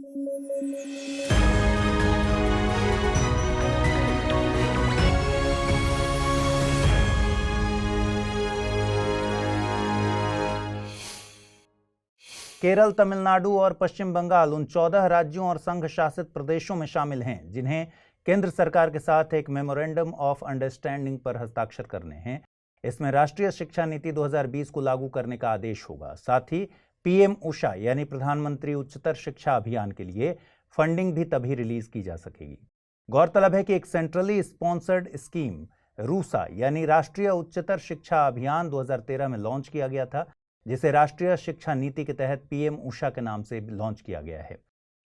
केरल, तमिलनाडु और पश्चिम बंगाल उन 14 राज्यों और संघ शासित प्रदेशों में शामिल हैं जिन्हें केंद्र सरकार के साथ एक मेमोरेंडम ऑफ अंडरस्टैंडिंग पर हस्ताक्षर करने हैं। इसमें राष्ट्रीय शिक्षा नीति 2020 को लागू करने का आदेश होगा। साथ ही पीएम उषा यानी प्रधानमंत्री उच्चतर शिक्षा अभियान के लिए फंडिंग भी तभी रिलीज की जा सकेगी। गौरतलब है कि एक सेंट्रली स्पॉन्सर्ड स्कीम रूसा यानी राष्ट्रीय उच्चतर शिक्षा अभियान 2013 में लॉन्च किया गया था, जिसे राष्ट्रीय शिक्षा नीति के तहत पीएम उषा के नाम से लॉन्च किया गया है।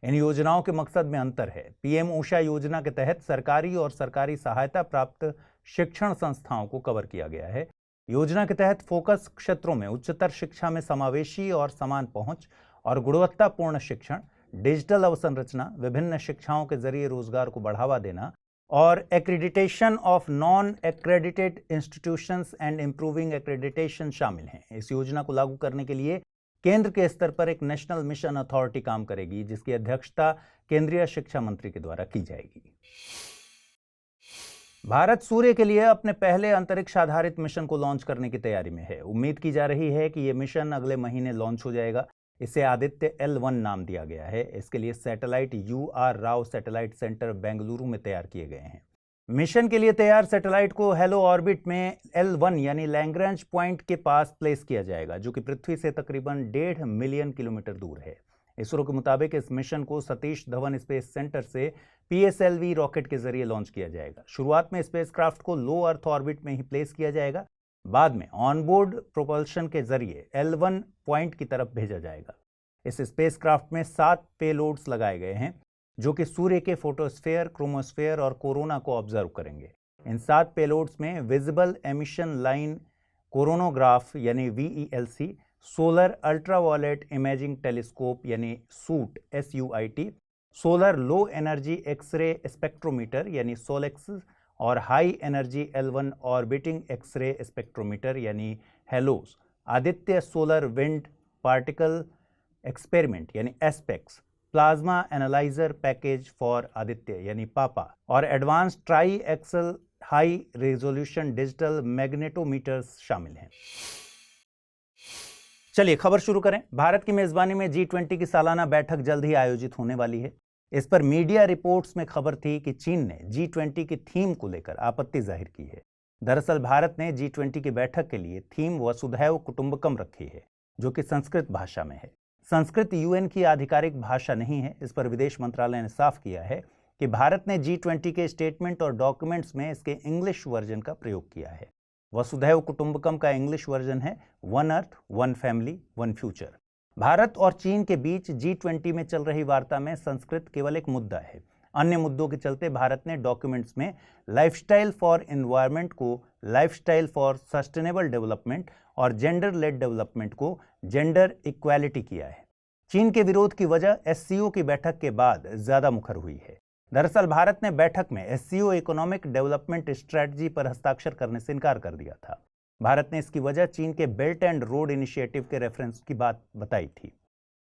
इन योजनाओं के मकसद में अंतर है। पीएम उषा योजना के तहत सरकारी और सरकारी सहायता प्राप्त शिक्षण संस्थाओं को कवर किया गया है। योजना के तहत फोकस क्षेत्रों में उच्चतर शिक्षा में समावेशी और समान पहुंच और गुणवत्तापूर्ण शिक्षण, डिजिटल अवसंरचना, विभिन्न शिक्षाओं के जरिए रोजगार को बढ़ावा देना और accreditation of non accredited institutions and improving accreditation शामिल हैं। इस योजना को लागू करने के लिए केंद्र के स्तर पर एक नेशनल मिशन अथॉरिटी काम करेगी, जिसकी अध्यक्षता केंद्रीय शिक्षा मंत्री के द्वारा की जाएगी। भारत सूर्य के लिए अपने पहले अंतरिक्ष आधारित मिशन को लॉन्च करने की तैयारी में है। उम्मीद की जा रही है कि यह मिशन अगले महीने लॉन्च हो जाएगा। इसे आदित्य L1 नाम दिया गया है। इसके लिए satellite UR Rao satellite centre Bengaluru में तैयार किए गए हैं। मिशन के लिए तैयार सैटेलाइट को हेलो ऑर्बिट में L1 यानी लैग्रेंज पॉइंट के पास प्लेस किया जाएगा, जो कि पृथ्वी से तकरीबन 1.5 मिलियन किलोमीटर दूर है। इसरो के मुताबिक इस मिशन को सतीश धवन स्पेस सेंटर से PSLV रॉकेट के जरिए लॉन्च किया जाएगा। शुरुआत में स्पेसक्राफ्ट को लो अर्थ ऑर्बिट में ही प्लेस किया जाएगा। बाद में ऑनबोर्ड प्रोपल्शन के जरिए L1 पॉइंट की तरफ भेजा जाएगा। इस स्पेसक्राफ्ट में 7 पेलोड्स लगाए गए हैं, जो कि सूर्य के फोटोस्फेयर, क्रोमोस्फेयर और कोरोना को ऑब्जर्व करेंगे। इन 7 पेलोड्स में विजिबल एमिशन लाइन कोरोनोग्राफ यानी VELC, solar ultraviolet imaging telescope यानी suit SUIT, solar low energy x-ray spectrometer यानी सोलेक्स और high energy L1 orbiting x-ray spectrometer यानी HELIOS, Aditya solar wind particle experiment यानी ASPEX, plasma analyser package for Aditya यानी PAPA और advance tri axial high resolution digital magnetometers शामिल हैं। चलिए खबर शुरू करें। भारत की मेजबानी में G20 की सालाना बैठक जल्द ही आयोजित होने वाली है। इस पर मीडिया रिपोर्ट्स में खबर थी कि चीन ने G20 की थीम को लेकर आपत्ति जाहिर की है। दरअसल भारत ने G20 की बैठक के लिए थीम वसुधैव कुटुंबकम रखी है, जो कि संस्कृत भाषा में है। संस्कृत UN की आधिकारिक भाषा नहीं है। इस पर विदेश मंत्रालय ने साफ किया है कि भारत ने G20 के स्टेटमेंट और डॉक्यूमेंट्स में इसके इंग्लिश वर्जन का प्रयोग किया है। वसुधैव कुटुंबकम का इंग्लिश वर्जन है one earth, one family, one future. Bharat और चीन के बीच G20 में चल रही वार्ता में संस्कृत केवल एक मुद्दा है। अन्य मुद्दों के चलते भारत ने डॉक्यूमेंट्स में लाइफस्टाइल फॉर एनवायरनमेंट को लाइफस्टाइल फॉर सस्टेनेबल डेवलपमेंट और जेंडर लेड डेवलपमेंट को जेंडर इक्वालिटी किया है। चीन के विरोध की वजह SCO की बैठक के बाद ज्यादा मुखर हुई है। दरअसल भारत ने बैठक में SCO इकोनॉमिक डेवलपमेंट स्ट्रेटजी पर हस्ताक्षर करने से इनकार कर दिया था। भारत ने इसकी वजह चीन के बेल्ट एंड रोड इनिशिएटिव के रेफरेंस की बात बताई थी।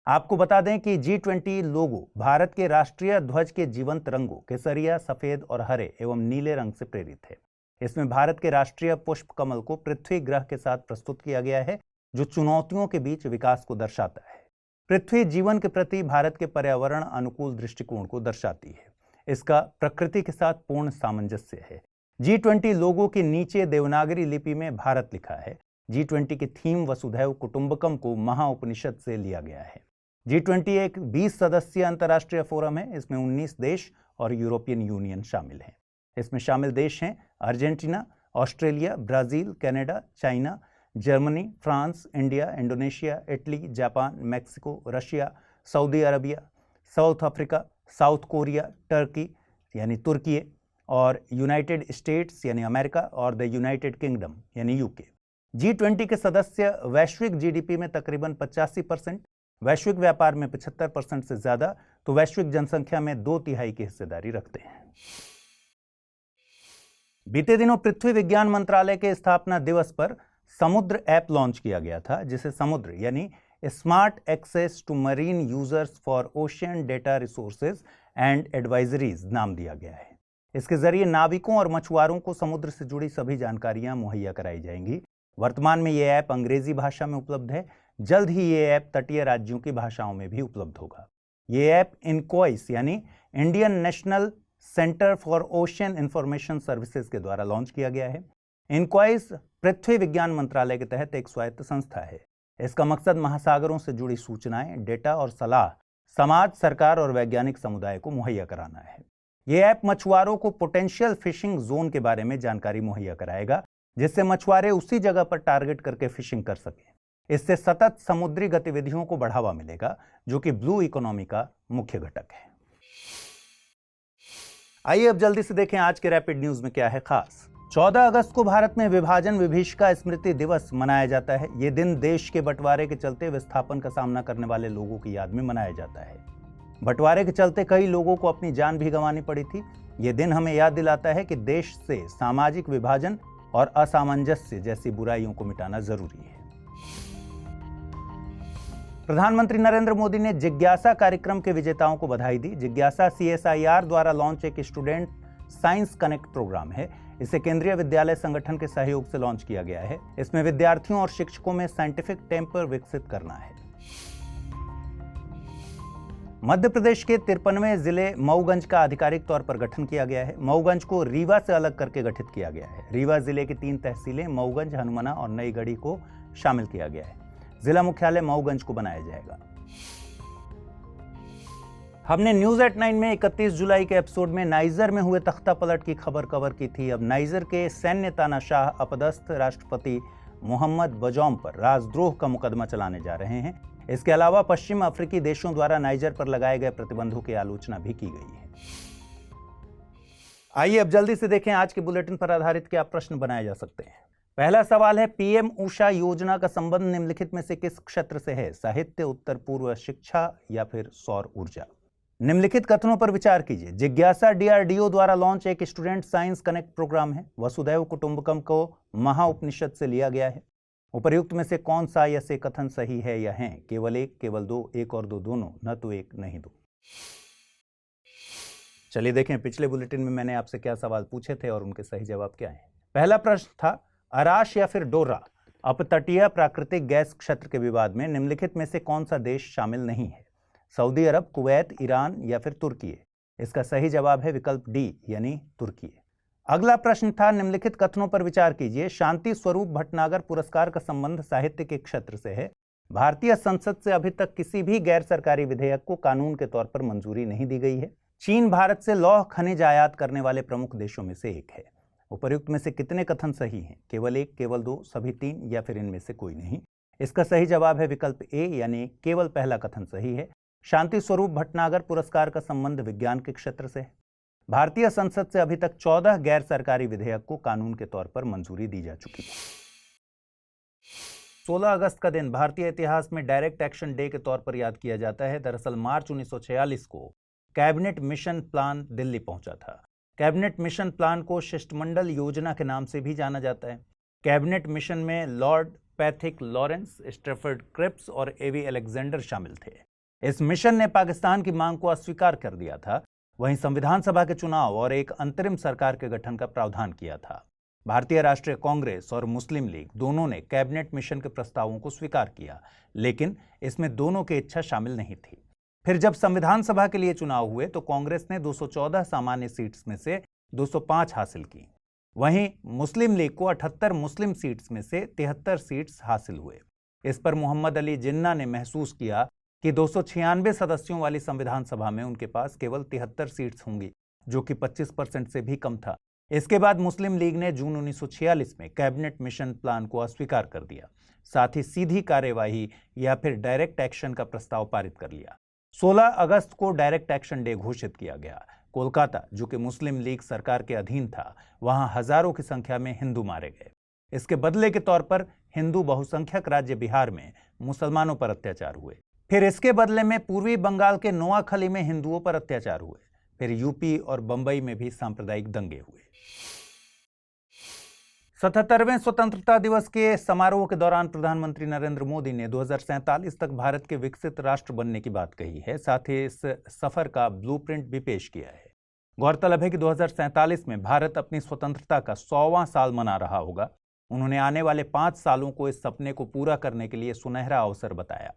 आपको बता दें कि G20 लोगो भारत के राष्ट्रीय ध्वज के जीवंत रंगों केसरिया, सफेद और हरे एवं नीले रंग से प्रेरित है। इसमें भारत के राष्ट्रीय पुष्प कमल को पृथ्वी ग्रह के साथ प्रस्तुत किया गया है, जो चुनौतियों के बीच विकास को दर्शाता है। पृथ्वी जीवन के प्रति भारत के पर्यावरण अनुकूल दृष्टिकोण को दर्शाती है। इसका प्रकृति के साथ पूर्ण सामंजस्य है। G20 लोगों के नीचे देवनागरी लिपि में भारत लिखा है। G20 की थीम वसुधैव कुटुंबकम को महाउपनिषद से लिया गया है। G20 एक 20 सदस्यीय अंतर्राष्ट्रीय फोरम है। इसमें 19 देश और यूरोपियन यूनियन शामिल हैं। इसमें शामिल देश हैं Argentina, Australia, Brazil, Canada, China, Germany, France, India, Indonesia, Italy, Japan, Mexico, Russia, Saudi Arabia, south Africa, south Korea, Turkey यानी तुर्की और यूनाइटेड स्टेट्स यानी अमेरिका और द यूनाइटेड किंगडम यानी UK। G20 के सदस्य वैश्विक GDP में तकरीबन 85%, वैश्विक व्यापार में 75% से ज्यादा, तो वैश्विक जनसंख्या में 2/3 की हिस्सेदारी रखते हैं। बीते दिनों पृथ्वी विज्ञान मंत्रालय के स्थापना दिवस पर समुद्र ऐप लॉन्च किया गया था, जिसे समुद्र यानी smart access to marine users for ocean data resources and advisories नाम दिया गया है। इसके जरिए नाविकों और मछुआरों को समुद्र से जुड़ी सभी जानकारियां मुहैया कराई जाएंगी। वर्तमान में ये ऐप अंग्रेजी भाषा में उपलब्ध है। जल्द ही ये ऐप तटीय राज्यों की भाषाओं में भी उपलब्ध होगा। ये ऐप इनक्वाइस यानी Indian national centre for ocean information services के द्वारा लॉन्च किया गया है। इनक्वाइस पृथ्वी विज्ञान मंत्रालय के तहत एक स्वायत्त संस्था है। इसका मकसद महासागरों से जुड़ी सूचनाएं, डेटा और सलाह समाज, सरकार और वैज्ञानिक समुदाय को मुहैया कराना है। ये ऐप मछुआरों को पोटेंशियल फिशिंग जोन के बारे में जानकारी मुहैया कराएगा, जिससे मछुआरे उसी जगह पर टारगेट करके फिशिंग कर सकें। इससे सतत समुद्री गतिविधियों को बढ़ावा मिलेगा, जो कि ब्लू इकोनॉमी का मुख्य घटक है। आइए अब जल्दी से देखें आज के रैपिड न्यूज में क्या है खास। 14 अगस्त को भारत में विभाजन विभीषिका स्मृति दिवस मनाया जाता है। ये दिन देश के बंटवारे के चलते विस्थापन का सामना करने वाले लोगों की याद में मनाया जाता है। बंटवारे के चलते कई लोगों को अपनी जान भी गंवानी पड़ी थी। ये दिन हमें याद दिलाता है कि देश से सामाजिक विभाजन और असामंजस्य जैसी बुराइयों को मिटाना जरूरी है। प्रधानमंत्री नरेंद्र मोदी ने जिज्ञासा कार्यक्रम के विजेताओं को बधाई दी। जिज्ञासा CSIR द्वारा लॉन्च एक स्टूडेंट साइंस कनेक्ट प्रोग्राम है। इसे केंद्रीय विद्यालय संगठन के सहयोग से लॉन्च किया गया है। इसमें विद्यार्थियों और शिक्षकों में साइंटिफिक टेम्पर विकसित करना है। मध्य प्रदेश के 53वें जिले मऊगंज का आधिकारिक तौर पर गठन किया गया है। मऊगंज को रीवा से अलग करके गठित किया गया है। रीवा जिले की 3 तहसीलें मऊगंज, हनुमना और नई गढ़ी को शामिल किया गया है। जिला मुख्यालय मऊगंज को बनाया जाएगा। हमने न्यूज एट 9 में 31 जुलाई के एपिसोड में नाइजर में हुए तख्ता पलट की खबर कवर की थी। अब नाइजर के सैन्य तानाशाह अपदस्थ राष्ट्रपति मोहम्मद बजौम पर राजद्रोह का मुकदमा चलाने जा रहे हैं। इसके अलावा पश्चिम अफ्रीकी देशों द्वारा नाइजर पर लगाए गए प्रतिबंधों की आलोचना भी की गई है। आइए अब जल्दी से देखें आज के बुलेटिन पर आधारित क्या प्रश्न बनाए जा सकते हैं। पहला सवाल है, PM ऊषा योजना का संबंध निम्नलिखित में से किस क्षेत्र से है? साहित्य, उत्तर पूर्व शिक्षा या फिर सौर ऊर्जा? निम्नलिखित कथनों पर विचार कीजिए। जिज्ञासा DRDO द्वारा लॉन्च एक स्टूडेंट साइंस कनेक्ट प्रोग्राम है। वसुधैव कुटुंबकम को महाउपनिषद से लिया गया है। उपर्युक्त में से कौन सा या से कथन सही है या हैं? केवल एक, केवल दो, एक और दो दोनों, न तो एक नहीं दो। चलिए देखें पिछले बुलेटिन में मैंने आपसे क्या सवाल पूछे थे और उनके सही जवाब क्या हैं। पहला प्रश्न था, अराश या फिर डोरा अपतटीय प्राकृतिक गैस क्षेत्र के विवाद में निम्नलिखित में से कौन सा देश शामिल नहीं है? सऊदी अरब, कुवैत, ईरान या फिर तुर्की? इसका सही जवाब है विकल्प डी यानी तुर्की। अगला प्रश्न था, निम्नलिखित कथनों पर विचार कीजिए। शांति स्वरूप भटनागर पुरस्कार का संबंध साहित्य के क्षेत्र से है। भारतीय संसद से अभी तक किसी भी गैर सरकारी विधेयक को कानून के तौर पर मंजूरी नहीं दी गई है। चीन भारत से लौह खनिज आयात करने वाले प्रमुख देशों में से एक है। उपर्युक्त में से कितने कथन सही हैं? केवल एक, केवल दो, सभी तीन या फिर इनमें से कोई नहीं? इसका सही जवाब है विकल्प ए यानी केवल पहला कथन सही है। शांति स्वरूप भटनागर पुरस्कार का संबंध विज्ञान के क्षेत्र से है। भारतीय संसद से अभी तक 14 गैर सरकारी विधेयक को कानून के तौर पर मंजूरी दी जा चुकी है। 16 अगस्त का दिन भारतीय इतिहास में डायरेक्ट एक्शन डे के तौर पर याद किया जाता है। दरअसल मार्च 1946 को कैबिनेट मिशन प्लान दिल्ली पहुंचा था। कैबिनेट मिशन प्लान को शिष्टमंडल योजना के नाम से भी जाना जाता है। कैबिनेट मिशन में Lord Pethick Lawrence, Stafford Cripps और एवी अलेक्जेंडर शामिल थे। इस मिशन ने पाकिस्तान की मांग को अस्वीकार कर दिया था। वहीं संविधान सभा के चुनाव और एक अंतरिम सरकार के गठन का प्रावधान किया था। भारतीय राष्ट्रीय कांग्रेस और मुस्लिम लीग दोनों ने कैबिनेट मिशन के प्रस्तावों को स्वीकार किया, लेकिन इसमें दोनों की इच्छा शामिल नहीं थी। फिर जब संविधान सभा के लिए चुनाव हुए तो कांग्रेस ने 214 सामान्य सीट्स में से 205 हासिल की। वहीं मुस्लिम लीग को 78 मुस्लिम सीट्स में से 73 सीट्स हासिल हुए। इस पर मोहम्मद अली जिन्ना ने महसूस किया कि 296 सदस्यों वाली संविधान सभा में उनके पास केवल 73 सीट्स होंगी, जो कि 25% से भी कम था। इसके बाद मुस्लिम लीग ने जून 1946 में कैबिनेट मिशन प्लान को अस्वीकार कर दिया। साथ ही सीधी कार्यवाही या फिर डायरेक्ट एक्शन का प्रस्ताव पारित कर लिया। 16 अगस्त को डायरेक्ट एक्शन डे घोषित किया गया। कोलकाता, जो कि मुस्लिम लीग सरकार के अधीन था, वहां हजारों की संख्या में हिंदू मारे गए। इसके बदले के तौर पर हिंदू बहुसंख्यक राज्य बिहार में मुसलमानों पर अत्याचार हुए। फिर इसके बदले में पूर्वी बंगाल के नोआखली में हिंदुओं पर अत्याचार हुए। फिर यूपी और बंबई में भी सांप्रदायिक दंगे हुए। 77वें स्वतंत्रता दिवस के समारोह के दौरान प्रधानमंत्री नरेंद्र मोदी ने 2047 तक भारत के विकसित राष्ट्र बनने की बात कही है। साथ ही इस सफर का ब्लूप्रिंट भी पेश किया है। गौरतलब है कि 2047 में भारत अपनी स्वतंत्रता का 100वां साल मना रहा होगा। उन्होंने आने वाले 5 सालों को इस सपने को पूरा करने के लिए सुनहरा अवसर बताया।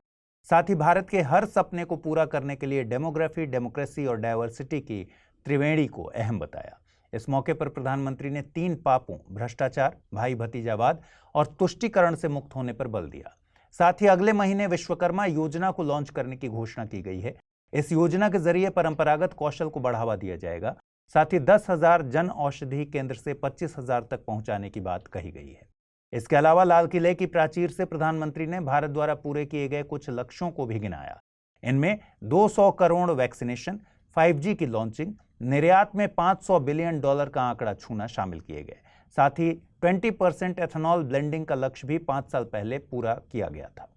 साथ ही भारत के हर सपने को पूरा करने के लिए डेमोग्राफी, डेमोक्रेसी और डायवर्सिटी की त्रिवेणी को अहम बताया। इस मौके पर प्रधानमंत्री ने 3 पापों भ्रष्टाचार, भाई भतीजावाद और तुष्टीकरण से मुक्त होने पर बल दिया। साथ ही अगले महीने विश्वकर्मा योजना को लॉन्च करने की घोषणा की गई है। इस योजना के जरिए परंपरागत कौशल को बढ़ावा दिया जाएगा। साथ ही 10,000 जन औषधि केंद्र से 25,000 तक पहुंचाने की बात कही गई है। इसके अलावा लाल किले की प्राचीर से प्रधानमंत्री ने भारत द्वारा पूरे किए गए कुछ लक्ष्यों को भी गिनाया। इनमें 200 करोड़ वैक्सीनेशन, 5G की लॉन्चिंग, निर्यात में $500 बिलियन का आंकड़ा छूना शामिल किए गए। साथ ही 20% एथेनॉल ब्लेंडिंग का लक्ष्य भी 5 साल पहले पूरा किया गया था।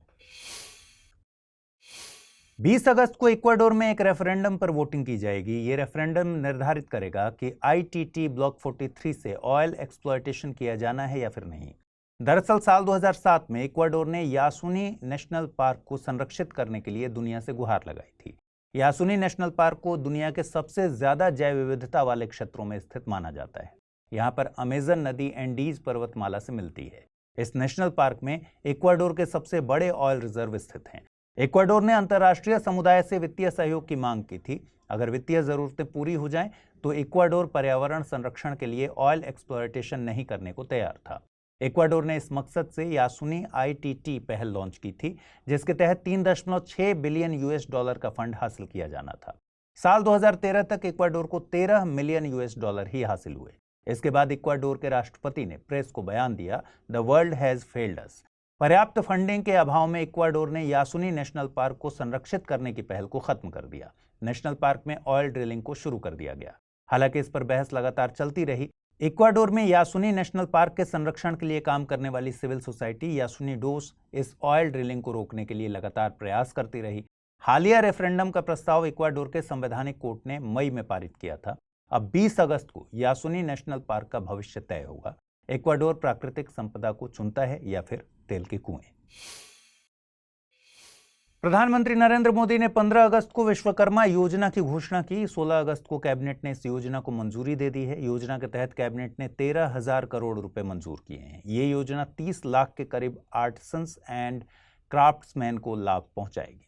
20 अगस्त को इक्वाडोर में एक रेफरेंडम पर वोटिंग की जाएगी। ये रेफरेंडम निर्धारित करेगा कि ITT ब्लॉक 43 से ऑयल एक्सप्लॉयटेशन किया जाना है या फिर नहीं। दरअसल साल 2007 में इक्वाडोर ने यासुनी नेशनल पार्क को संरक्षित करने के लिए दुनिया से गुहार लगाई थी। यासुनी नेशनल पार्क को दुनिया के सबसे ज्यादा जैव विविधता वाले क्षेत्रों में स्थित माना जाता है। यहाँ पर अमेजन नदी एंडीज पर्वतमाला से मिलती है। इस नेशनल पार्क में इक्वाडोर के सबसे बड़े ऑयल रिजर्व स्थित हैं। इक्वाडोर ने अंतर्राष्ट्रीय समुदाय से वित्तीय सहयोग की मांग की थी। अगर वित्तीय जरूरतें पूरी हो जाएं तो इक्वाडोर पर्यावरण संरक्षण के लिए ऑयल एक्सप्लॉयटेशन नहीं करने को तैयार था। इक्वाडोर ने इस मकसद से यासुनी ITT पहल लॉन्च की थी, जिसके तहत $3.6 बिलियन का फंड हासिल किया जाना था। साल 2013 तक इक्वाडोर को $13 मिलियन ही हासिल हुए। इसके बाद इक्वाडोर के राष्ट्रपति ने प्रेस को बयान दिया, द वर्ल्ड हैज फेल्ड अस। पर्याप्त फंडिंग के अभाव में इक्वाडोर ने यासुनी नेशनल पार्क को संरक्षित करने की पहल को खत्म कर दिया। नेशनल पार्क में ऑयल ड्रिलिंग को शुरू कर दिया गया। हालांकि इस पर बहस लगातार चलती रही। इक्वाडोर में यासुनी नेशनल पार्क के संरक्षण के लिए काम करने वाली सिविल सोसाइटी यासुनी डोस इस ऑयल ड्रिलिंग को रोकने के लिए लगातार प्रयास करती रही। हालिया रेफरेंडम का प्रस्ताव इक्वाडोर के संवैधानिक कोर्ट ने मई में पारित किया था। अब 20 अगस्त को यासुनी नेशनल पार्क का भविष्य तय होगा। इक्वाडोर प्राकृतिक संपदा को चुनता है या फिर तेल के कुएं। प्रधानमंत्री नरेंद्र मोदी ने 15 अगस्त को विश्वकर्मा योजना की घोषणा की। 16 अगस्त को कैबिनेट ने इस योजना को मंजूरी दे दी है। योजना के तहत कैबिनेट ने 13,000 करोड़ रुपए मंजूर किए हैं। ये योजना 30 लाख के करीब आर्टिसंस एंड क्राफ्ट्समैन को लाभ पहुंचाएगी।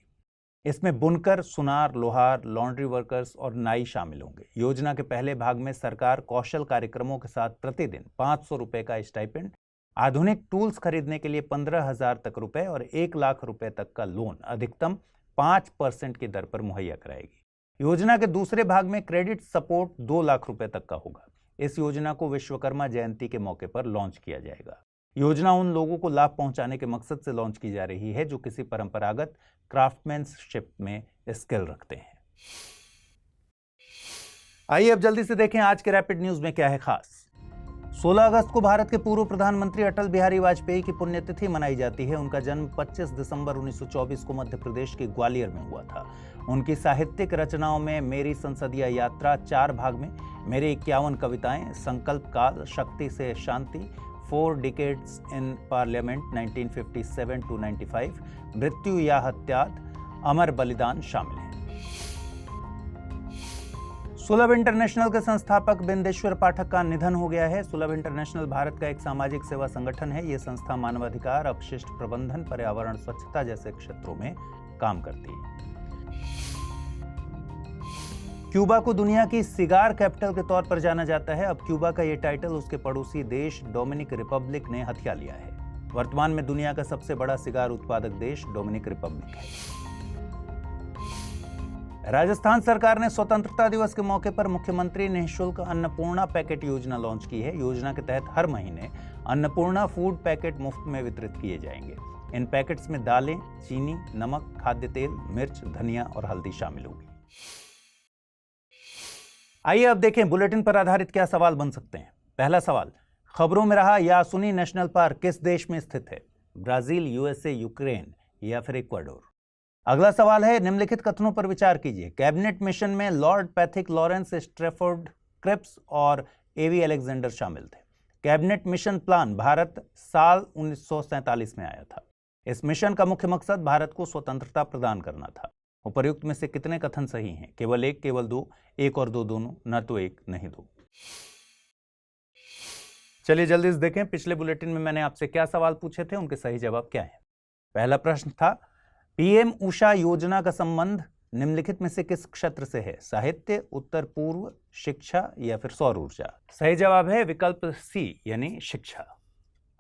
इसमें बुनकर, सुनार, लोहार, लॉन्ड्री वर्कर्स और नाई शामिल होंगे। योजना के पहले भाग में सरकार कौशल कार्यक्रमों के साथ प्रतिदिन 500 रुपए का स्टाइपेंड, आधुनिक टूल्स खरीदने के लिए 15,000 तक रुपए और 1 लाख रुपए तक का लोन अधिकतम 5% की दर पर मुहैया कराएगी। योजना के दूसरे भाग में क्रेडिट सपोर्ट 2 लाख रुपए तक का होगा। इस योजना को विश्वकर्मा जयंती के मौके पर लॉन्च किया जाएगा। योजना उन लोगों को लाभ पहुंचाने के मकसद से लॉन्च की जा रही है जो किसी परंपरागत क्राफ्टमैनशिप में स्किल रखते हैं। आइए अब जल्दी से देखें आज के रैपिड न्यूज में क्या है खास। 16 अगस्त को भारत के पूर्व प्रधानमंत्री अटल बिहारी वाजपेयी की पुण्यतिथि मनाई जाती है। उनका जन्म 25 दिसंबर 1924 को मध्य प्रदेश के ग्वालियर में हुआ था। उनकी साहित्यिक रचनाओं में मेरी संसदीय यात्रा 4 भाग में, मेरी 51 कविताएं, संकल्प काल, शक्ति से शांति, 4 डिकेड्स इन पार्लियामेंट 1957 to 95, मृत्यु या हत्या, अमर बलिदान शामिल है। सुलभ इंटरनेशनल के संस्थापक बिंदेश्वर पाठक का निधन हो गया है। सुलभ इंटरनेशनल भारत का एक सामाजिक सेवा संगठन है। ये संस्था मानवाधिकार, अपशिष्ट प्रबंधन, पर्यावरण स्वच्छता जैसे क्षेत्रों में काम करती है। क्यूबा को दुनिया की सिगार कैपिटल के तौर पर जाना जाता है। अब क्यूबा का ये टाइटल उसके पड़ोसी देश डोमिनिक रिपब्लिक ने हथिया लिया है। वर्तमान में दुनिया का सबसे बड़ा सिगार उत्पादक देश डोमिनिक रिपब्लिक है। राजस्थान सरकार ने स्वतंत्रता दिवस के मौके पर मुख्यमंत्री निःशुल्क अन्नपूर्णा पैकेट योजना लॉन्च की है। योजना के तहत हर महीने अन्नपूर्णा फूड पैकेट मुफ्त में वितरित किए जाएंगे। इन पैकेट्स में दालें, चीनी, नमक, खाद्य तेल, मिर्च, धनिया और हल्दी शामिल होगी। आइए अब देखें बुलेटिन पर आधारित क्या सवाल बन सकते हैं। पहला सवाल, खबरों में रहा यासुनी नेशनल पार्क किस देश में स्थित है? ब्राजील, यूएसए, यूक्रेन या फिर इक्वाडोर? अगला सवाल है, निम्नलिखित कथनों पर विचार कीजिए। कैबिनेट मिशन में लॉर्ड पैथिक लॉरेंस, स्ट्रैफोर्ड क्रिप्स और एवी अलेक्जेंडर शामिल थे। कैबिनेट मिशन प्लान भारत साल 1947 में आया था। इस मिशन का मुख्य मकसद भारत को स्वतंत्रता प्रदान करना था। उपर्युक्त में से कितने कथन सही हैं? केवल एक, केवल दो, एक और दो दोनों, न तो एक नहीं दो। चलिए जल्दी से देखें, पिछले बुलेटिन में मैंने आपसे क्या सवाल पूछे थे, उनके सही जवाब क्या है। पहला प्रश्न था पीएम उषा योजना का संबंध निम्नलिखित में से किस क्षेत्र से है? साहित्य, उत्तर पूर्व, शिक्षा या फिर सौर ऊर्जा? सही जवाब है विकल्प सी यानी शिक्षा।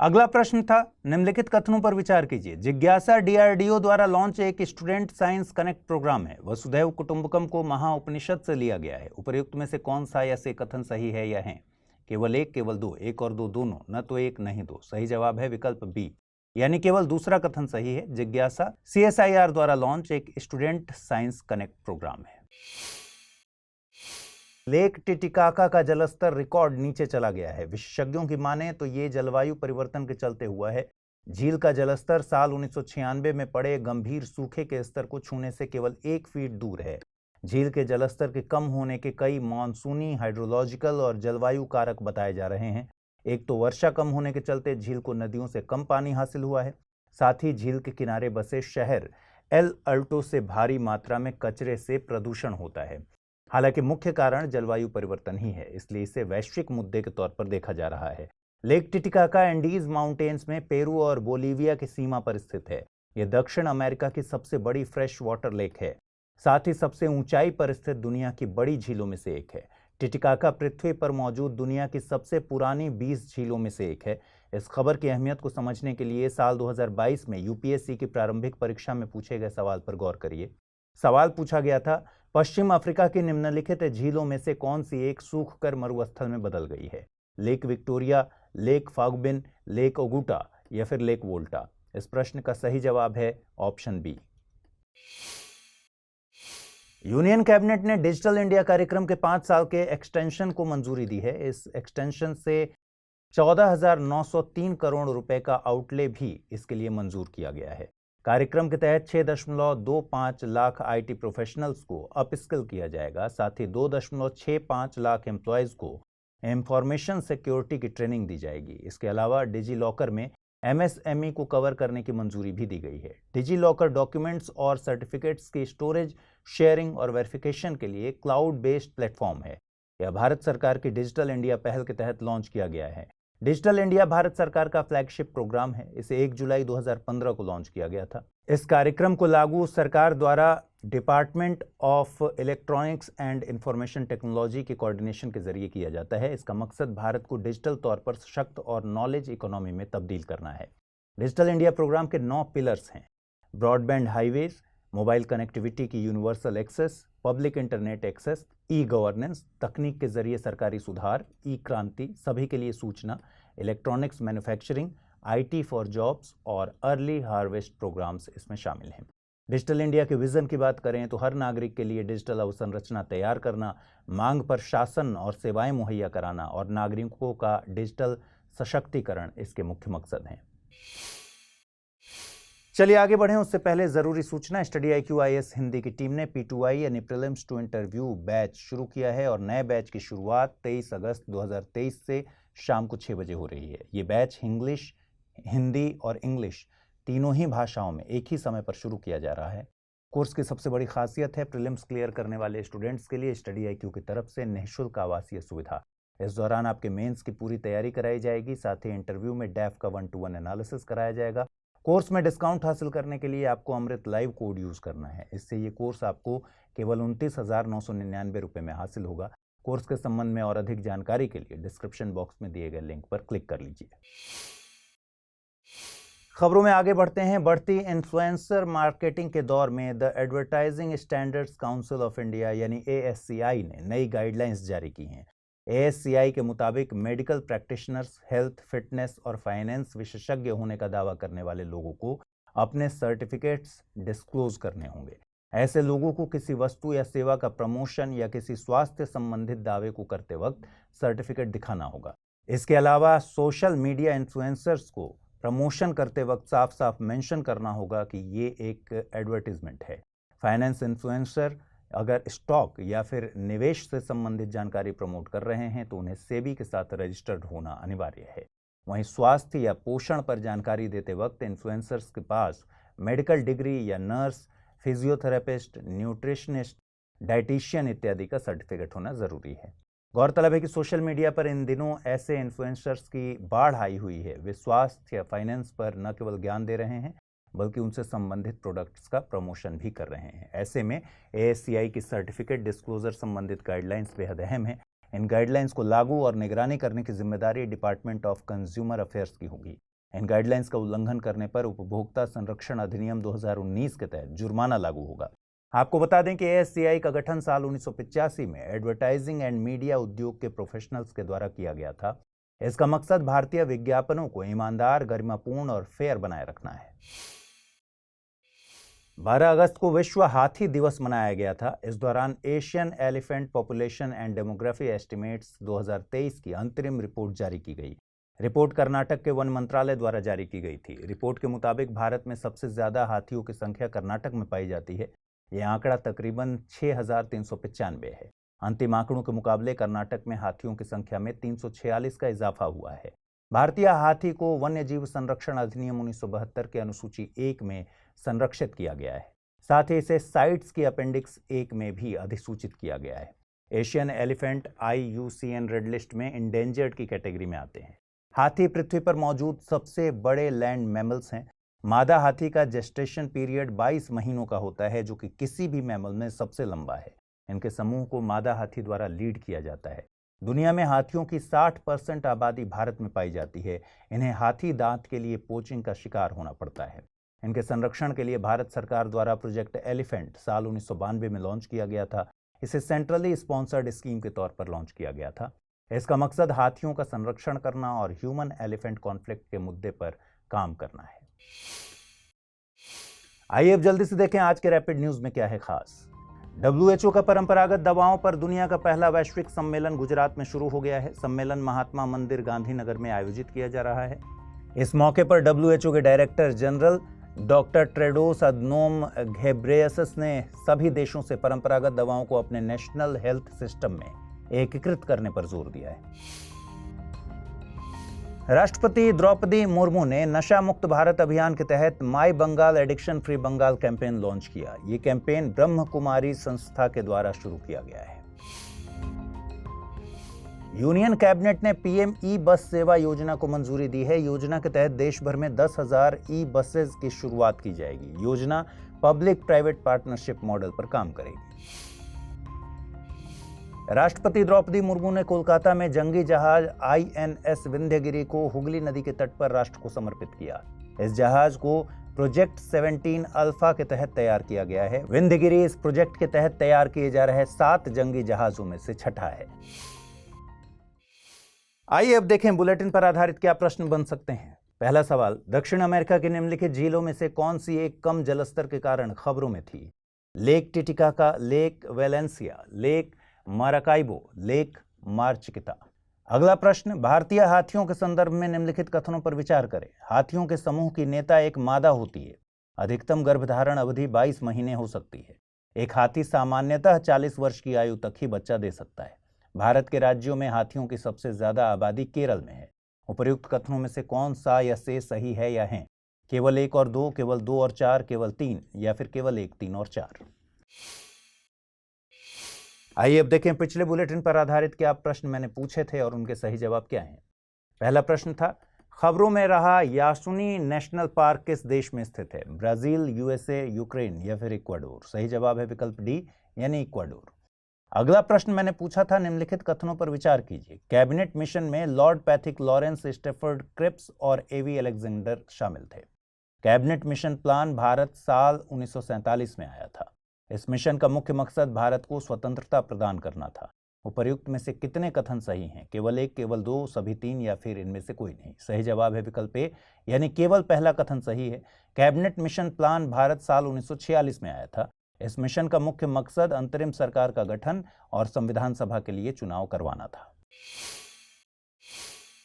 अगला प्रश्न था निम्नलिखित कथनों पर विचार कीजिए। जिज्ञासा डीआरडीओ द्वारा लॉन्च एक स्टूडेंट साइंस कनेक्ट प्रोग्राम है। वसुधैव कुटुंबकम को महाउपनिषद से लिया गया है। उपर्युक्त में से कौन सा या से कथन सही है या है? केवल एक, केवल दो, एक और दो दोनों, न तो एक नहीं दो। सही जवाब है विकल्प बी यानी केवल दूसरा कथन सही है। जिज्ञासा सीएसआईआर द्वारा लॉन्च एक स्टूडेंट साइंस कनेक्ट प्रोग्राम है। लेक टिटिकाका का जलस्तर रिकॉर्ड नीचे चला गया है। विशेषज्ञों की माने तो ये जलवायु परिवर्तन के चलते हुआ है। झील का जलस्तर साल 1996 में पड़े गंभीर सूखे के स्तर को छूने से केवल 1 फीट दूर है। झील के जलस्तर के कम होने के कई मॉनसूनी, हाइड्रोलॉजिकल और जलवायु कारक बताए जा रहे हैं। एक तो वर्षा कम होने के चलते झील को नदियों से कम पानी हासिल हुआ है। साथ ही झील के किनारे बसे शहर एल अल्टो से भारी मात्रा में कचरे से प्रदूषण होता है। हालांकि मुख्य कारण जलवायु परिवर्तन ही है, इसलिए इसे वैश्विक मुद्दे के तौर पर देखा जा रहा है। लेक टिटिकाका एंडीज माउंटेन्स में पेरू और बोलीविया की सीमा पर स्थित है। यह दक्षिण अमेरिका की सबसे बड़ी फ्रेश वाटर लेक है। साथ ही सबसे ऊंचाई पर स्थित दुनिया की बड़ी झीलों में से एक है। टिटिकाका पृथ्वी पर मौजूद दुनिया की सबसे पुरानी 20 झीलों में से एक है। इस खबर की अहमियत को समझने के लिए साल 2022 में यूपीएससी की प्रारंभिक परीक्षा में पूछे गए सवाल पर गौर करिए। सवाल पूछा गया था, पश्चिम अफ्रीका की निम्नलिखित झीलों में से कौन सी एक सूखकर मरुस्थल में बदल गई है? लेक विक्टोरिया, लेक फाग्बिन, लेक ओगुटा या फिर लेक वोल्टा? इस प्रश्न का सही जवाब है ऑप्शन बी। यूनियन कैबिनेट ने डिजिटल इंडिया कार्यक्रम के 5 साल के एक्सटेंशन को मंजूरी दी है। इस एक्सटेंशन से 14,903 करोड़ रुपए का आउटले भी इसके लिए मंजूर किया गया है। कार्यक्रम के तहत 6.25 लाख आईटी प्रोफेशनल्स को अपस्किल किया जाएगा। साथ ही 2.65 लाख एम्प्लॉयज को इंफॉर्मेशन सिक्योरिटी की ट्रेनिंग दी जाएगी। इसके अलावा डिजी लॉकर में एमएसएमई को कवर करने की मंजूरी भी दी गई है। डिजी लॉकर डॉक्यूमेंट्स और सर्टिफिकेट्स की स्टोरेज, शेयरिंग और वेरिफिकेशन के लिए क्लाउड बेस्ड प्लेटफॉर्म है। यह भारत सरकार की डिजिटल इंडिया पहल के तहत लॉन्च किया गया है। डिजिटल इंडिया भारत सरकार का फ्लैगशिप प्रोग्राम है। इसे 1 जुलाई 2015 को लॉन्च किया गया था। इस कार्यक्रम को लागू सरकार द्वारा department of electronics and information technology के कोऑर्डिनेशन के जरिए किया जाता है। इसका मकसद भारत को डिजिटल तौर पर सशक्त और नॉलेज इकोनॉमी में तब्दील करना है। डिजिटल इंडिया प्रोग्राम के 9 पिलर्स हैं: ब्रॉडबैंड हाईवेज, मोबाइल कनेक्टिविटी की universal access, public internet access, e governance, तकनीक के जरिए सरकारी सुधार, ई क्रांति, सभी के लिए सूचना, electronics manufacturing, IT for jobs और अर्ली हार्वेस्ट प्रोग्राम्स इसमें शामिल हैं। डिजिटल इंडिया के विजन की बात करें तो हर नागरिक के लिए डिजिटल अवसंरचना तैयार करना, मांग पर शासन और सेवाएं मुहैया कराना और नागरिकों का डिजिटल सशक्तिकरण इसके मुख्य मकसद हैं। चलिए आगे बढ़ें, उससे पहले जरूरी सूचना। स्टडी IQ IAS हिंदी की टीम ने P2I यानी प्रीलिम्स टू इंटरव्यू बैच शुरू किया है और नए बैच की शुरुआत 23 अगस्त 2023 से शाम को 6 बजे हो रही है। ये बैच इंग्लिश, हिंदी और इंग्लिश तीनों ही भाषाओं में एक ही समय पर शुरू किया जा रहा है। कोर्स की सबसे बड़ी खासियत है प्रीलिम्स क्लियर करने वाले स्टूडेंट्स के लिए स्टडी IQ की तरफ से निःशुल्क आवासीय सुविधा। इस दौरान आपके मेंस की पूरी तैयारी कराई जाएगी। साथ ही इंटरव्यू में डैफ का 1-to-1 एनालिसिस कराया जाएगा। कोर्स में डिस्काउंट हासिल करने के लिए आपको अमृत लाइव कोड यूज करना है। इससे ये कोर्स आपको केवल 29,999 रुपये में हासिल होगा। कोर्स के संबंध में और अधिक जानकारी के लिए डिस्क्रिप्शन बॉक्स में दिए गए लिंक पर क्लिक कर लीजिए। खबरों में आगे बढ़ते हैं। बढ़ती इन्फ्लुएंसर मार्केटिंग के दौर में the advertising standards council of India यानी ASCI ने नई गाइडलाइंस जारी की हैं। ASCI के मुताबिक मेडिकल प्रैक्टिशनर्स, हेल्थ, फिटनेस और फाइनेंस विशेषज्ञ होने का दावा करने वाले लोगों को अपने सर्टिफिकेट्स डिस्क्लोज करने होंगे। ऐसे लोगों को किसी वस्तु या सेवा का प्रमोशन या किसी स्वास्थ्य संबंधित दावे को करते वक्त सर्टिफिकेट दिखाना होगा। इसके अलावा सोशल मीडिया इन्फ्लुएंसर्स को प्रमोशन करते वक्त साफ साफ मेंशन करना होगा कि ये एक एडवर्टीजमेंट है। फाइनेंस इन्फ्लुएंसर अगर स्टॉक या फिर निवेश से संबंधित जानकारी प्रमोट कर रहे हैं तो उन्हें सेबी के साथ रजिस्टर्ड होना अनिवार्य है। वहीं स्वास्थ्य या पोषण पर जानकारी देते वक्त इन्फ्लुएंसर्स के पास मेडिकल डिग्री या नर्स, फिजियोथेरेपिस्ट, न्यूट्रिशनिस्ट, डाइटिशियन इत्यादि का सर्टिफिकेट होना जरूरी है। गौरतलब है कि सोशल मीडिया पर इन दिनों ऐसे इन्फ्लुएंसर्स की बाढ़ आई हुई है। वे स्वास्थ्य या फाइनेंस पर न केवल ज्ञान दे रहे हैं बल्कि उनसे संबंधित प्रोडक्ट्स का प्रमोशन भी कर रहे हैं। ऐसे में ASCI की सर्टिफिकेट डिस्क्लोजर संबंधित गाइडलाइंस बेहद अहम है। इन गाइडलाइंस को लागू और निगरानी करने की जिम्मेदारी डिपार्टमेंट ऑफ कंज्यूमर अफेयर्स की होगी। इन गाइडलाइंस का उल्लंघन करने पर उपभोक्ता संरक्षण अधिनियम 2019 के तहत जुर्माना लागू होगा। आपको बता दें कि ASCI का गठन साल 1985 में एडवर्टाइजिंग एंड मीडिया उद्योग के प्रोफेशनल्स के द्वारा किया गया था। इसका मकसद भारतीय विज्ञापनों को ईमानदार, गरिमापूर्ण और फेयर बनाए रखना है। 12 अगस्त को विश्व हाथी दिवस मनाया गया था। इस दौरान Asian elephant population and demography estimates 2023 की अंतरिम रिपोर्ट जारी की गई। रिपोर्ट कर्नाटक के वन मंत्रालय द्वारा जारी की गई थी। रिपोर्ट के मुताबिक भारत में सबसे ज्यादा हाथियों की संख्या कर्नाटक में पाई जाती है। यह आंकड़ा तकरीबन 6395 है। अंतिम आंकड़ों के मुकाबले कर्नाटक में हाथियों की संख्या में 346 का इजाफा हुआ है। भारतीय हाथी को वन्य जीव संरक्षण अधिनियम 1972 के अनुसूची 1 में संरक्षित किया गया है। साथ ही इसे साइट्स की अपेंडिक्स 1 में भी अधिसूचित किया गया है। Asian elephant IUCN red list में इंडेंजर्ड की कैटेगरी में आते हैं। हाथी पृथ्वी पर मौजूद सबसे बड़े लैंड मैमल्स हैं। मादा हाथी का जेस्टेशन पीरियड 22 महीनों का होता है, जो कि किसी भी मैमल में सबसे लंबा है। इनके समूह को मादा हाथी द्वारा लीड किया जाता है। दुनिया में हाथियों की 60% आबादी भारत में पाई जाती है। इन्हें हाथी दांत के लिए पोचिंग का शिकार होना पड़ता है। इनके संरक्षण के लिए भारत सरकार द्वारा प्रोजेक्ट एलिफेंट साल 1992 में लॉन्च किया गया था। इसे सेंट्रली स्पॉन्सर्ड स्कीम के तौर पर लॉन्च किया गया था। इसका मकसद हाथियों का संरक्षण करना और ह्यूमन एलिफेंट कॉन्फ्लिक्ट के मुद्दे पर काम करना है। आइए अब जल्दी से देखें आज के रैपिड न्यूज में क्या है खास। WHO का परंपरागत दवाओं पर दुनिया का पहला वैश्विक सम्मेलन गुजरात में शुरू हो गया है। सम्मेलन महात्मा मंदिर गांधीनगर में आयोजित किया जा रहा है। इस मौके पर WHO के director general doctor Tedros Adhanom Ghebreyesus ने सभी देशों से परंपरागत दवाओं को अपने नेशनल हेल्थ सिस्टम में एकीकृत करने पर जोर दिया है। राष्ट्रपति द्रौपदी मुर्मू ने नशा मुक्त भारत अभियान के तहत my Bengal addiction free Bengal campaign launch किया। ये कैंपेन ब्रह्म कुमारी संस्था के द्वारा शुरू किया गया है। यूनियन कैबिनेट ने PM ई-बस सेवा योजना को मंजूरी दी है। योजना के तहत देश भर में 10,000 ई-बसेज की शुरुआत की जाएगी। योजना पब्लिक प्राइवेट पार्टनरशिप मॉडल पर काम करेगी। राष्ट्रपति द्रौपदी मुर्मू ने कोलकाता में जंगी जहाज INS विंध्यगिरी को हुगली नदी के तट पर राष्ट्र को समर्पित किया। इस जहाज को प्रोजेक्ट 17 अल्फा के तहत तैयार किया गया है। विंध्यगिरी इस प्रोजेक्ट के तहत तैयार किए जा रहे 7 जंगी जहाजों में से छठा है। आइए अब देखें बुलेटिन पर आधारित क्या प्रश्न बन सकते हैं। पहला सवाल, दक्षिण अमेरिका की निम्नलिखित झीलों में से कौन सी एक कम जलस्तर के कारण खबरों में थी? Lake Titicaca, lake Valencia, lake Maracaibo, lake Mar Chiquita. अगला प्रश्न, भारतीय हाथियों के संदर्भ में निम्नलिखित कथनों पर विचार करें। हाथियों के समूह की नेता एक मादा होती है। अधिकतम गर्भधारण अवधि 22 महीने हो सकती है। एक हाथी सामान्यतः 40 वर्ष की आयु तक ही बच्चा दे सकता है। भारत के राज्यों में हाथियों की सबसे ज्यादा आबादी केरल में है। उपर्युक्त कथनों में से कौन सा या से सही है या हैं? केवल 1 और 2, केवल 2 और 4, केवल 3 या फिर केवल 1, 3 और 4? आइए अब देखें पिछले बुलेटिन पर आधारित क्या प्रश्न मैंने पूछे थे और उनके सही जवाब क्या हैं। पहला प्रश्न था, खबरों में रहा यासुनी नेशनल पार्क किस देश में स्थित है? ब्राजील, USA, यूक्रेन या फिर इक्वाडोर? सही जवाब है विकल्प डी यानी इक्वाडोर। अगला प्रश्न मैंने पूछा था, निम्नलिखित कथनों पर विचार कीजिए। कैबिनेट मिशन में Lord Pethick, Lawrence Stafford Cripps और AV अलेक्जेंडर शामिल थे। कैबिनेट मिशन प्लान भारत साल 1947 में आया था। इस मिशन का मुख्य मकसद भारत को स्वतंत्रता प्रदान करना था। उपर्युक्त में से कितने कथन सही हैं? केवल 1, केवल 2, सभी 3 या फिर इनमें से कोई नहीं? सही जवाब है विकल्प ए यानी केवल पहला कथन सही है। कैबिनेट मिशन प्लान भारत साल 1946 में आया था। इस मिशन का मुख्य मकसद अंतरिम सरकार का गठन और संविधान सभा के लिए चुनाव करवाना था।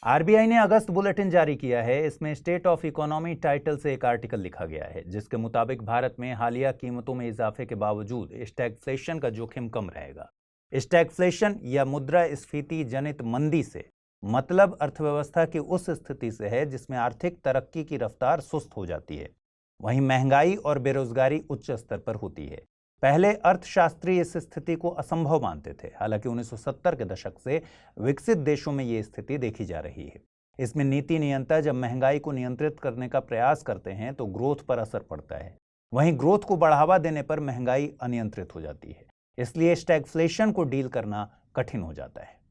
आरबीआई ने अगस्त बुलेटिन जारी किया है। इसमें स्टेट ऑफ इकोनॉमी टाइटल से एक आर्टिकल लिखा गया है, जिसके मुताबिक भारत में हालिया कीमतों में इजाफे के बावजूद स्टैगफ्लेशन का जोखिम कम रहेगा। स्टैगफ्लेशन या मुद्रास्फीति जनित मंदी से मतलब अर्थव्यवस्था की उस स्थिति से है जिसमें आर्थिक तरक्की की रफ्तार सुस्त हो जाती है। वहीं महंगाई और बेरोजगारी उच्च स्तर पर होती है। पहले अर्थशास्त्री इस स्थिति को असंभव मानते थे। हालांकि 1970 के दशक से विकसित देशों में ये स्थिति देखी जा रही है। इसमें नीति नियंता जब महंगाई को नियंत्रित करने का प्रयास करते हैं तो ग्रोथ पर असर पड़ता है। वहीं ग्रोथ को बढ़ावा देने पर महंगाई अनियंत्रित हो जाती है। इसलिए स्टैगफ्लेशन को डील करना कठिन हो जाता है।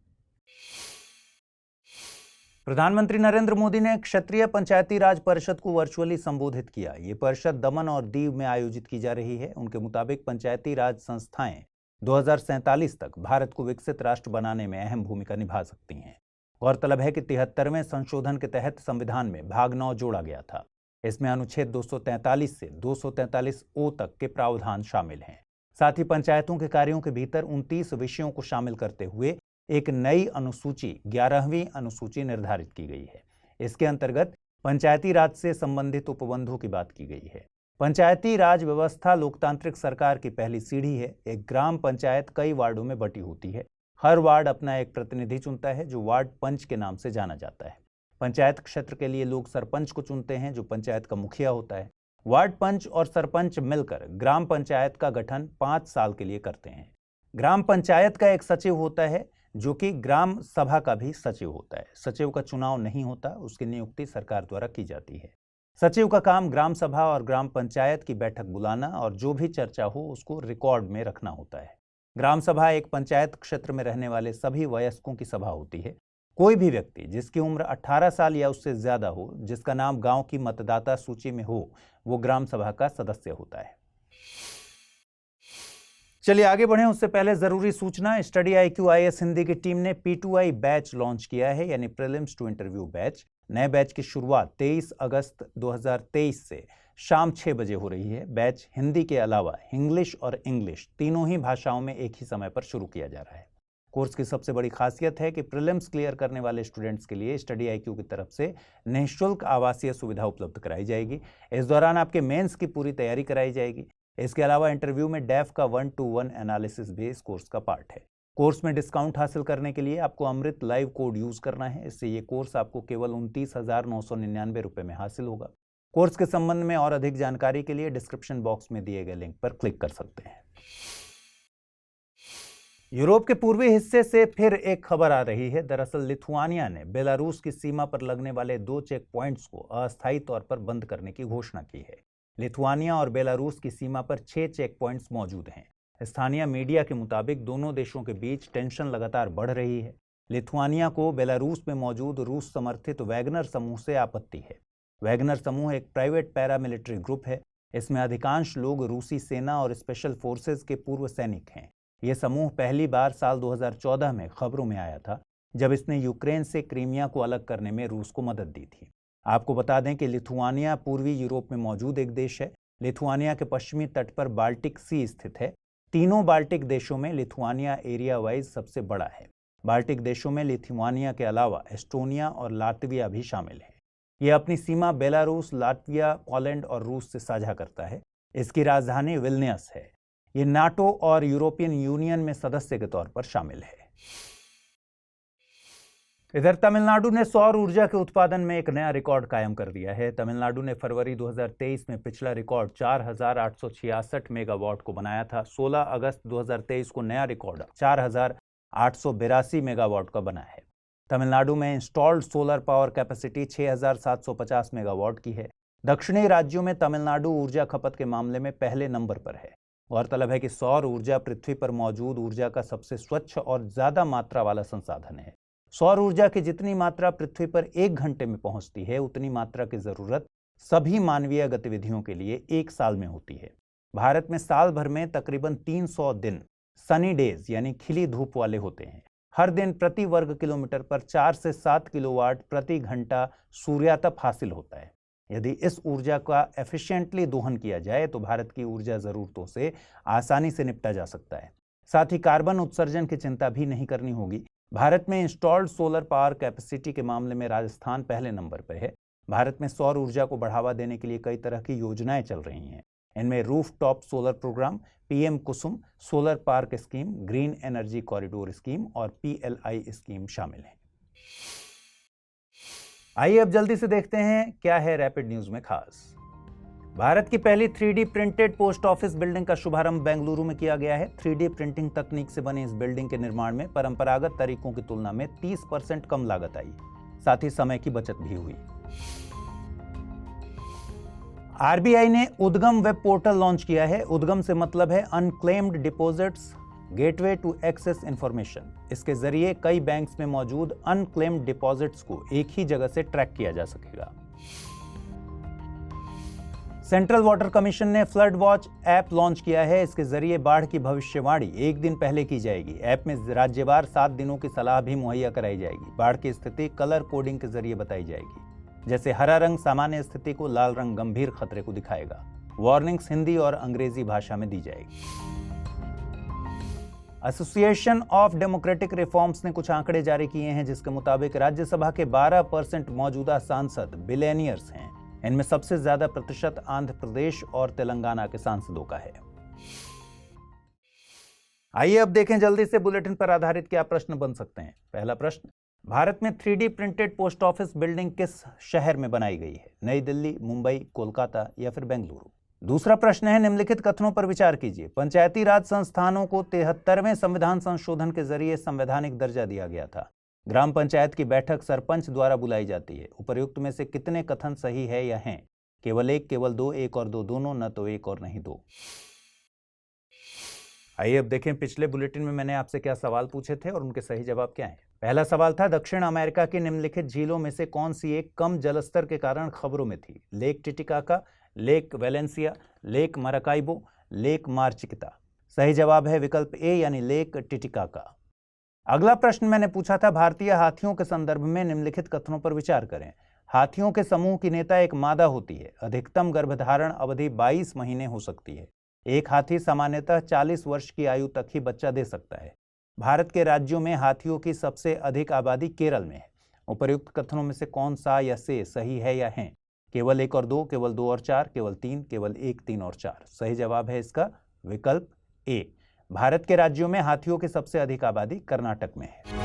प्रधानमंत्री नरेंद्र मोदी ने क्षेत्रीय पंचायती राज परिषद को वर्चुअली संबोधित किया। ये परिषद दमन और दीव में आयोजित की जा रही है। उनके मुताबिक पंचायती राज संस्थाएं 2047 तक भारत को विकसित राष्ट्र बनाने में अहम भूमिका निभा सकती हैं। गौरतलब है कि 73वें संशोधन के तहत संविधान में भाग 9 जोड़ा गया था। इसमें अनुच्छेद 243 से 243O तक के प्रावधान शामिल हैं। साथ ही पंचायतों के कार्यों के भीतर 29 विषयों को शामिल करते हुए एक नई अनुसूची 11वीं अनुसूची निर्धारित की गई है। इसके अंतर्गत पंचायती राज से संबंधित उपबंधों की बात की गई है। पंचायती राज व्यवस्था लोकतांत्रिक सरकार की पहली सीढ़ी है। एक ग्राम पंचायत कई वार्डों में बटी होती है। हर वार्ड अपना एक प्रतिनिधि चुनता है जो वार्ड पंच के नाम से जाना जाता है। पंचायत क्षेत्र के लिए लोग सरपंच को चुनते हैं जो पंचायत का मुखिया होता है। वार्ड पंच और सरपंच मिलकर ग्राम पंचायत का गठन 5 साल के लिए करते हैं। ग्राम पंचायत का एक सचिव होता है जो कि ग्राम सभा का भी सचिव होता है। सचिव का चुनाव नहीं होता, उसकी नियुक्ति सरकार द्वारा की जाती है। सचिव का काम ग्राम सभा और ग्राम पंचायत की बैठक बुलाना और जो भी चर्चा हो उसको रिकॉर्ड में रखना होता है। ग्राम सभा एक पंचायत क्षेत्र में रहने वाले सभी वयस्कों की सभा होती है। कोई भी व्यक्ति जिसकी उम्र 18 साल या उससे ज्यादा हो, जिसका नाम गांव की मतदाता सूची में हो, वो ग्राम सभा का सदस्य होता है। चलिए आगे बढ़ें, उससे पहले जरूरी सूचना। स्टडी IQ IAS हिंदी की टीम ने P2I बैच लॉन्च किया है, यानी प्रीलिम्स टू इंटरव्यू बैच। नए बैच की शुरुआत 23 अगस्त 2023 से शाम 6 बजे हो रही है। बैच हिंदी के अलावा इंग्लिश और इंग्लिश तीनों ही भाषाओं में एक ही समय पर शुरू किया जा रहा है। कोर्स की सबसे बड़ी खासियत है कि प्रीलिम्स क्लियर करने वाले स्टूडेंट्स के लिए स्टडी IQ की तरफ से निःशुल्क आवासीय सुविधा उपलब्ध कराई जाएगी। इस दौरान आपके मेंस की पूरी तैयारी कराई जाएगी। इसके अलावा इंटरव्यू में डेफ का 1-to-1 एनालिसिस भी इस कोर्स का पार्ट है। कोर्स में डिस्काउंट हासिल करने के लिए आपको अमृत लाइव कोड यूज करना है। इससे ये कोर्स आपको केवल 29,999 रुपए में हासिल होगा। कोर्स के संबंध में और अधिक जानकारी के लिए डिस्क्रिप्शन बॉक्स में दिए गए लिंक पर क्लिक कर सकते हैं। यूरोप के पूर्वी हिस्से से फिर एक खबर आ रही है। दरअसल लिथुआनिया ने बेलारूस की सीमा पर लगने वाले 2 चेक पॉइंट्स को अस्थायी तौर पर बंद करने की घोषणा की है। लिथुआनिया और बेलारूस की सीमा पर 6 चेक पॉइंट्स मौजूद हैं। स्थानीय मीडिया के मुताबिक दोनों देशों के बीच टेंशन लगातार बढ़ रही है। लिथुआनिया को बेलारूस में मौजूद रूस समर्थित वैगनर समूह से आपत्ति है। वैगनर समूह एक प्राइवेट पैरामिलिट्री ग्रुप है। इसमें अधिकांश लोग रूसी सेना और स्पेशल फोर्सेज के पूर्व सैनिक हैं। ये समूह पहली बार साल 2014 में खबरों में आया था, जब इसने यूक्रेन से क्रीमिया को अलग करने में रूस को मदद दी थी। आपको बता दें कि लिथुआनिया पूर्वी यूरोप में मौजूद एक देश है। लिथुआनिया के पश्चिमी तट पर बाल्टिक सी स्थित है। तीनों बाल्टिक देशों में लिथुआनिया एरिया वाइज सबसे बड़ा है। बाल्टिक देशों में लिथुआनिया के अलावा एस्टोनिया और लातविया भी शामिल है। ये अपनी सीमा बेलारूस, लातविया, पोलैंड और रूस से साझा करता है। इसकी राजधानी विल्नियस है। ये नाटो और यूरोपियन यूनियन में सदस्य के तौर पर शामिल है। इधर तमिलनाडु ने सौर ऊर्जा के उत्पादन में एक नया रिकॉर्ड कायम कर दिया है। तमिलनाडु ने फरवरी 2023 में पिछला रिकॉर्ड 4,866 मेगावाट को बनाया था। 16 अगस्त 2023 को नया रिकॉर्ड 4,882 मेगावाट का बना है। तमिलनाडु में installed solar power capacity 6,750 megawatt की है। दक्षिणी राज्यों में तमिलनाडु ऊर्जा खपत के मामले में पहले नंबर पर है। गौरतलब है कि सौर ऊर्जा पृथ्वी पर मौजूद ऊर्जा का सबसे स्वच्छ और ज्यादा मात्रा वाला संसाधन है। सौर ऊर्जा की जितनी मात्रा पृथ्वी पर 1 घंटे में पहुंचती है, उतनी मात्रा की जरूरत सभी मानवीय गतिविधियों के लिए 1 साल में होती है। भारत में साल भर में तकरीबन 300 दिन सनी डेज यानी खिली धूप वाले होते हैं। हर दिन प्रति वर्ग किलोमीटर पर 4 से 7 किलोवाट प्रति घंटा सूर्यातप हासिल होता है। यदि इस ऊर्जा का एफिशिएंटली दोहन किया जाए तो भारत की ऊर्जा जरूरतों से आसानी से निपटा जा सकता है। साथ ही कार्बन उत्सर्जन की चिंता भी नहीं करनी होगी। भारत में इंस्टॉल्ड सोलर पावर कैपेसिटी के मामले में राजस्थान पहले नंबर पर है। भारत में सौर ऊर्जा को बढ़ावा देने के लिए कई तरह की योजनाएं चल रही हैं। इनमें roof top solar programme, PM Kusum, solar park scheme, green energy corridor scheme और PLI स्कीम शामिल हैं। आइए अब जल्दी से देखते हैं क्या है रैपिड न्यूज में खास। भारत की पहली 3D printed post office building का शुभारंभ बेंगलुरु में किया गया है। 3D प्रिंटिंग तकनीक से बनी इस बिल्डिंग के निर्माण में परंपरागत तरीकों की तुलना में 30% कम लागत आई, साथ ही समय की बचत भी हुई। RBI ने उद्गम वेब पोर्टल लॉन्च किया है। उद्गम से मतलब है unclaimed deposits gateway to access information. इसके जरिए कई बैंक्स में मौजूद अनक्लेम्ड डिपॉजिट्स को एक ही जगह से ट्रैक किया जा सकेगा। सेंट्रल वाटर कमीशन ने फ्लड वॉच ऐप लॉन्च किया है। इसके जरिए बाढ़ की भविष्यवाणी एक दिन पहले की जाएगी। ऐप में राज्यवार 7 दिनों की सलाह भी मुहैया कराई जाएगी। बाढ़ की स्थिति कलर कोडिंग के जरिए बताई जाएगी। जैसे हरा रंग सामान्य स्थिति को, लाल रंग गंभीर खतरे को दिखाएगा। वार्निंग्स हिंदी और अंग्रेजी भाषा में दी जाएगी। एसोसिएशन ऑफ डेमोक्रेटिक रिफॉर्म्स ने कुछ आंकड़े जारी किए हैं, जिसके मुताबिक राज्यसभा के 12% मौजूदा सांसद बिलियनियर्स हैं। इनमें सबसे ज्यादा प्रतिशत आंध्र प्रदेश और तेलंगाना के सांसदों का है। आइए अब देखें जल्दी से बुलेटिन पर आधारित क्या प्रश्न बन सकते हैं। पहला प्रश्न, भारत में 3D printed post office building किस शहर में बनाई गई है? नई दिल्ली, मुंबई, कोलकाता या फिर बेंगलुरु? दूसरा प्रश्न है, निम्नलिखित कथनों पर विचार कीजिए। पंचायती राज संस्थानों को 73वें संविधान संशोधन के जरिए संवैधानिक दर्जा दिया गया था। ग्राम पंचायत की बैठक सरपंच द्वारा बुलाई जाती है। उपर्युक्त में से कितने कथन सही है या हैं? केवल एक, केवल दो, एक और दो दोनों, न तो एक और नहीं दो। आइए अब देखें पिछले बुलेटिन में मैंने आपसे क्या सवाल पूछे थे और उनके सही जवाब क्या हैं। पहला सवाल था, दक्षिण अमेरिका की निम्नलिखित झीलों में से कौन सी एक कम जलस्तर के कारण खबरों में थी? Lake Titicaca, lake Valencia, lake Maracaibo, lake Mar Chiquita. सही जवाब है विकल्प ए यानी लेक टिटिकाका। अगला प्रश्न मैंने पूछा था, भारतीय हाथियों के संदर्भ में निम्नलिखित कथनों पर विचार करें। हाथियों के समूह की नेता एक मादा होती है। अधिकतम गर्भधारण अवधि 22 महीने हो सकती है। एक हाथी सामान्यतः 40 वर्ष की आयु तक ही बच्चा दे सकता है। भारत के राज्यों में हाथियों की सबसे अधिक आबादी केरल में है। उपर्युक्त कथनों में से कौन सा या से सही है या हैं? केवल एक और दो, केवल दो और चार, केवल तीन, केवल एक, तीन और चार। सही जवाब है इसका विकल्प ए। भारत के राज्यों में हाथियों की सबसे अधिक आबादी कर्नाटक में है।